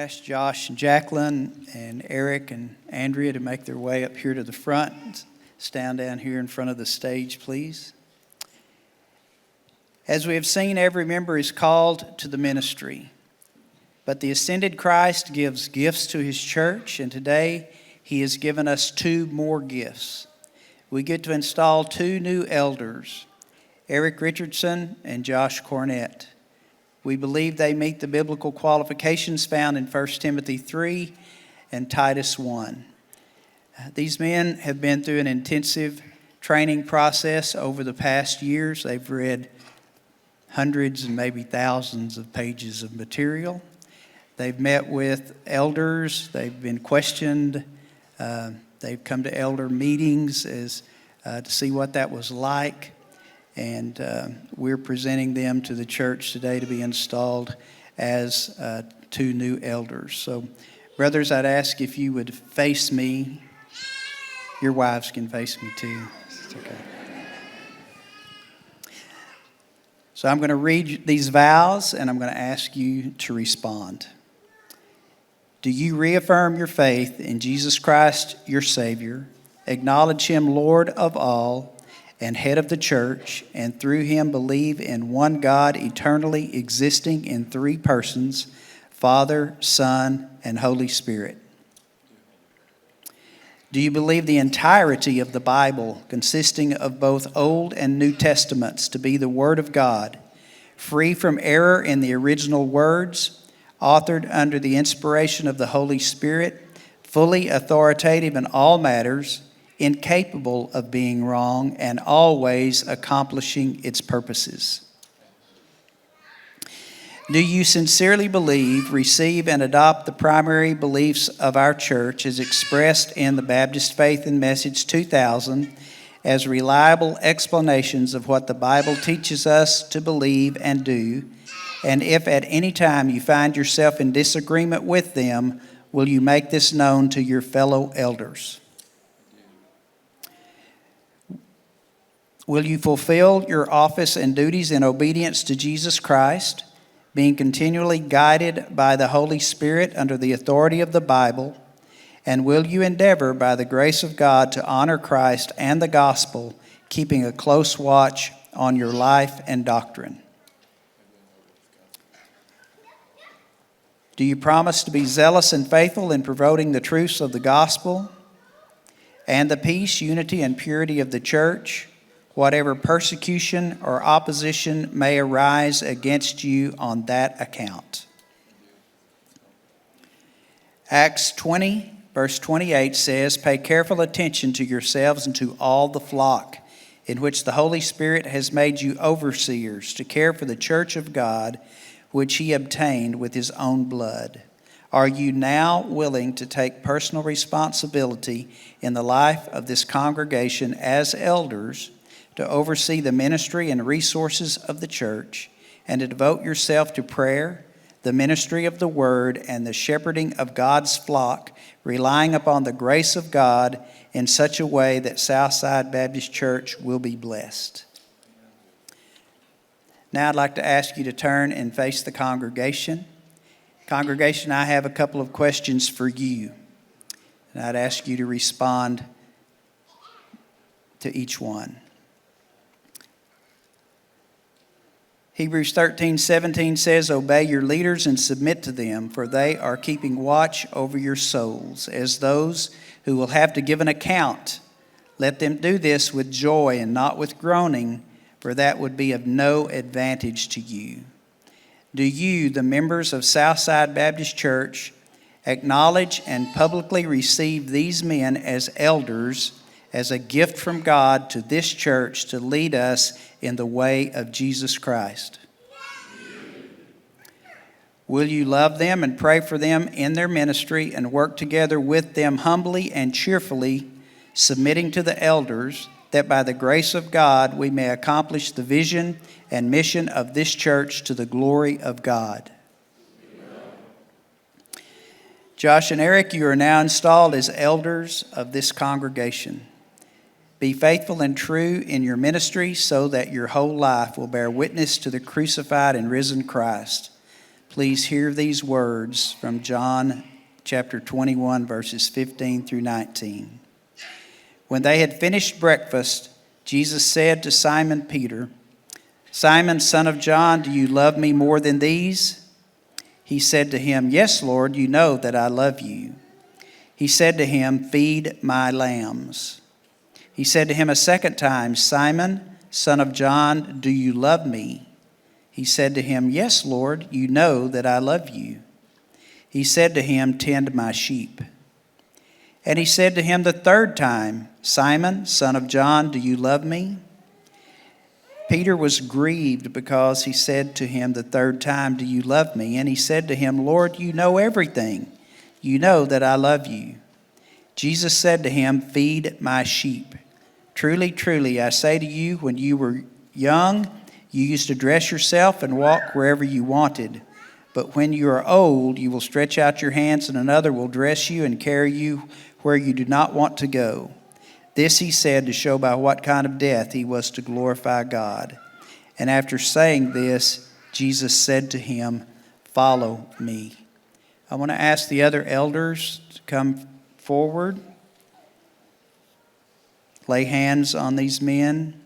ask Josh and Jacqueline and Eric and Andrea to make their way up here to the front. Stand down here in front of the stage, please. As we have seen, every member is called to the ministry. But the ascended Christ gives gifts to his church, and today he has given us 2 more gifts. We get to install 2 new elders, Eric Richardson and Josh Cornett. We believe they meet the biblical qualifications found in 1 Timothy 3 and Titus 1. These men have been through an intensive training process over the past years. They've read hundreds and maybe thousands of pages of material. They've met with elders. They've been questioned. They've come to elder meetings to see what that was like. And we're presenting them to the church today to be installed as 2 new elders. So, brothers, I'd ask if you would face me. Your wives can face me too. It's okay. So I'm going to read these vows, and I'm going to ask you to respond. Do you reaffirm your faith in Jesus Christ, your Savior, acknowledge him Lord of all and head of the church, and through him believe in one God eternally existing in 3 persons, Father, Son, and Holy Spirit? Do you believe the entirety of the Bible, consisting of both Old and New Testaments, to be the Word of God, free from error in the original words, authored under the inspiration of the Holy Spirit, fully authoritative in all matters, incapable of being wrong, and always accomplishing its purposes? Do you sincerely believe, receive, and adopt the primary beliefs of our church as expressed in the Baptist Faith and Message 2000 as reliable explanations of what the Bible teaches us to believe and do? And if at any time you find yourself in disagreement with them, will you make this known to your fellow elders? Will you fulfill your office and duties in obedience to Jesus Christ, being continually guided by the Holy Spirit under the authority of the Bible? And will you endeavor by the grace of God to honor Christ and the gospel, keeping a close watch on your life and doctrine? Do you promise to be zealous and faithful in promoting the truths of the gospel and the peace, unity, and purity of the church, whatever persecution or opposition may arise against you on that account? Acts 20, verse 28 says, "Pay careful attention to yourselves and to all the flock, in which the Holy Spirit has made you overseers, to care for the church of God, which he obtained with his own blood." Are you now willing to take personal responsibility in the life of this congregation as elders, to oversee the ministry and resources of the church, and to devote yourself to prayer, the ministry of the word, and the shepherding of God's flock, relying upon the grace of God in such a way that Southside Baptist Church will be blessed? Now I'd like to ask you to turn and face the congregation. Congregation, I have a couple of questions for you, and I'd ask you to respond to each one. Hebrews 13:17 says, "Obey your leaders and submit to them, for they are keeping watch over your souls, as those who will have to give an account. Let them do this with joy and not with groaning, for that would be of no advantage to you." Do you, the members of Southside Baptist Church, acknowledge and publicly receive these men as elders as a gift from God to this church to lead us in the way of Jesus Christ? Will you love them and pray for them in their ministry and work together with them humbly and cheerfully, submitting to the elders, that by the grace of God we may accomplish the vision and mission of this church to the glory of God? Josh and Eric, you are now installed as elders of this congregation. Be faithful and true in your ministry so that your whole life will bear witness to the crucified and risen Christ. Please hear these words from John chapter 21, verses 15 through 19. When they had finished breakfast, Jesus said to Simon Peter, "Simon, son of John, do you love me more than these?" He said to him, "Yes, Lord, you know that I love you." He said to him, "Feed my lambs." He said to him a second time, "Simon, son of John, do you love me?" He said to him, "Yes, Lord, you know that I love you." He said to him, "Tend my sheep." And he said to him the third time, "Simon, son of John, do you love me?" Peter was grieved because he said to him the third time, "Do you love me?" And he said to him, "Lord, you know everything. You know that I love you." Jesus said to him, "Feed my sheep. Truly, truly, I say to you, when you were young, you used to dress yourself and walk wherever you wanted. But when you are old, you will stretch out your hands, and another will dress you and carry you where you do not want to go." This he said to show by what kind of death he was to glorify God. And after saying this, Jesus said to him, "Follow me." I want to ask the other elders to come forward. Lay hands on these men.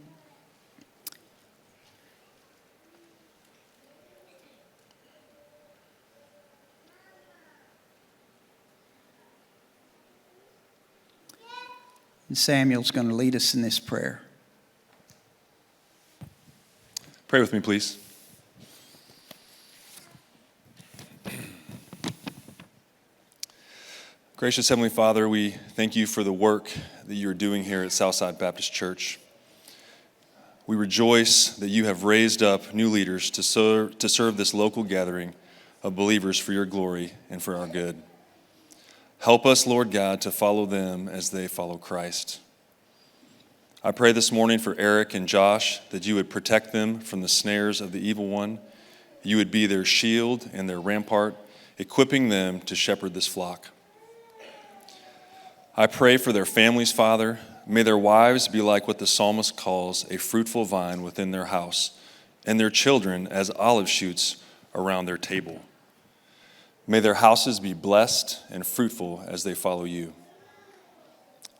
And Samuel's going to lead us in this prayer. Pray with me, please. Gracious Heavenly Father, we thank you for the work that you're doing here at Southside Baptist Church. We rejoice that you have raised up new leaders to serve this local gathering of believers for your glory and for our good. Help us, Lord God, to follow them as they follow Christ. I pray this morning for Eric and Josh that you would protect them from the snares of the evil one. You would be their shield and their rampart, equipping them to shepherd this flock. I pray for their families, Father. May their wives be like what the psalmist calls a fruitful vine within their house, and their children as olive shoots around their table. May their houses be blessed and fruitful as they follow you.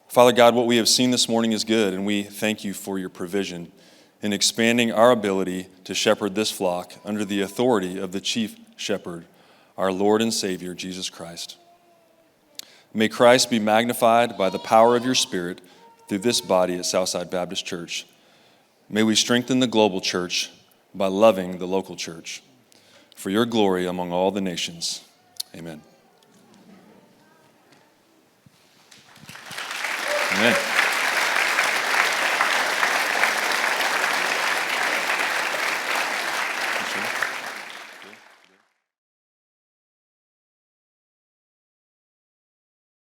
Father God, what we have seen this morning is good, and we thank you for your provision in expanding our ability to shepherd this flock under the authority of the chief shepherd, our Lord and Savior, Jesus Christ. May Christ be magnified by the power of your Spirit through this body at Southside Baptist Church. May we strengthen the global church by loving the local church. For your glory among all the nations. Amen. Amen. Sure.